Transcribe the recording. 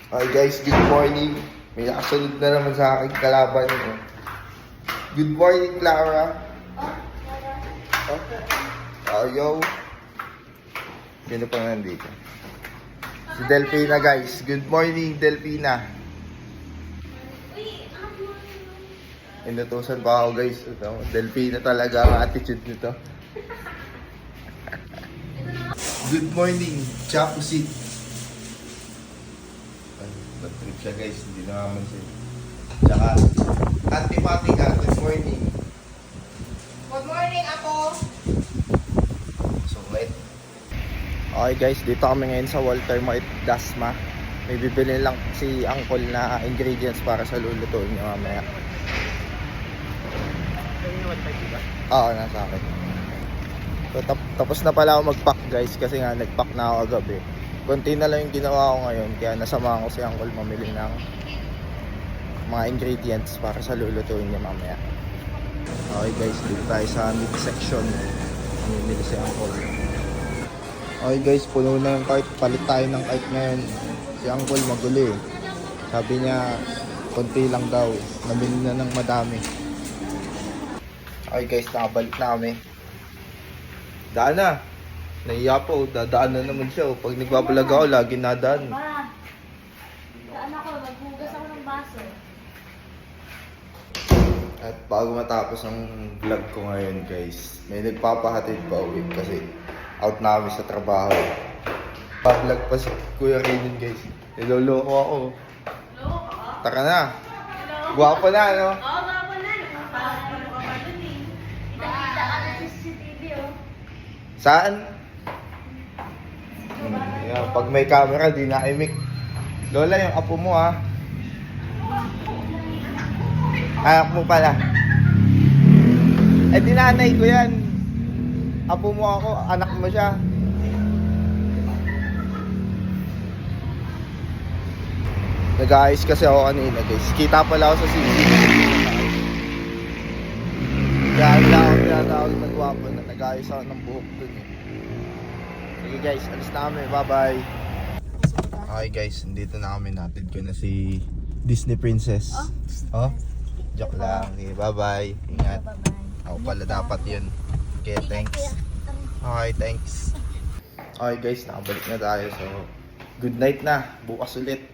Okay guys, good morning. May nakasunod na naman sa aking kalaban. Good morning, Clara. Oh, yo. Sino pa nandito? Si Delphina guys. Good morning, Delphina. Inutusan pa ako guys. Ito, Delphina talaga ang attitude nito. Good morning, Chapusit. Nag-trip siya guys, hindi na naman siya. Tsaka, Auntie Fatica, good morning. Good morning, Apo. Sungit. Okay guys, dito kami ngayon sa Walter Mart Dasma. May bibili lang si Uncle na ingredients para sa lulutuin niya mamaya. Oo, nasa akin. So, tapos na pala ako mag-pack guys kasi nga nag-pack na ako agabi. Konti na lang yung ginawa ko ngayon kaya nasamahan ko si Uncle mamili ng mga ingredients para sa lulutuin niya mamaya. Okay guys, dito tayo sa meat section. Mamimili si Uncle. Okay guys, puno na yung cart. Palit tayo ng cart ngayon. Si Uncle maguli. Sabi niya, konti lang daw. Namili na ng madami. Okay guys, nakabalik na kami. Daan na. Nahiya po, dadaan na naman siya. Pag nagbabalag ako, lagi nadaan. Ma, daan ako. Maghugas ako ng baso. At bago matapos ang vlog ko ngayon guys, may nagpapahatid pa uwi kasi out na kami sa trabaho. Pa-vlog pa si Kuya Renan guys. Niloloko ako. Hello? Taka na. Hello? Guwapo na, no? Oo, nga po na. Parang ka pa dun eh. Kita-kita ka na sa CCTV, oh. Saan? Yan, pag may camera, di na imik. Lola, yung apo mo ha. Anak mo pala. Eh, dinanay ko yan. Apo mo ako, anak mo siya. Nag-aayos kasi ako kanina guys. Kita pala ako sa CCTV. Kaya wala ako tinatawag na gwapo na nag-aayos ako ng buhok dun eh. Sige guys, alis na kami. Bye-bye. Okay guys, dito na kami. Natid ko na si Disney Princess. Oh? Joke lang. Okay, bye-bye. Ingat. Ako pala dapat yun. Okay, thanks. Okay, thanks. Okay guys, nakabalik na tayo. So, good night na. Bukas ulit.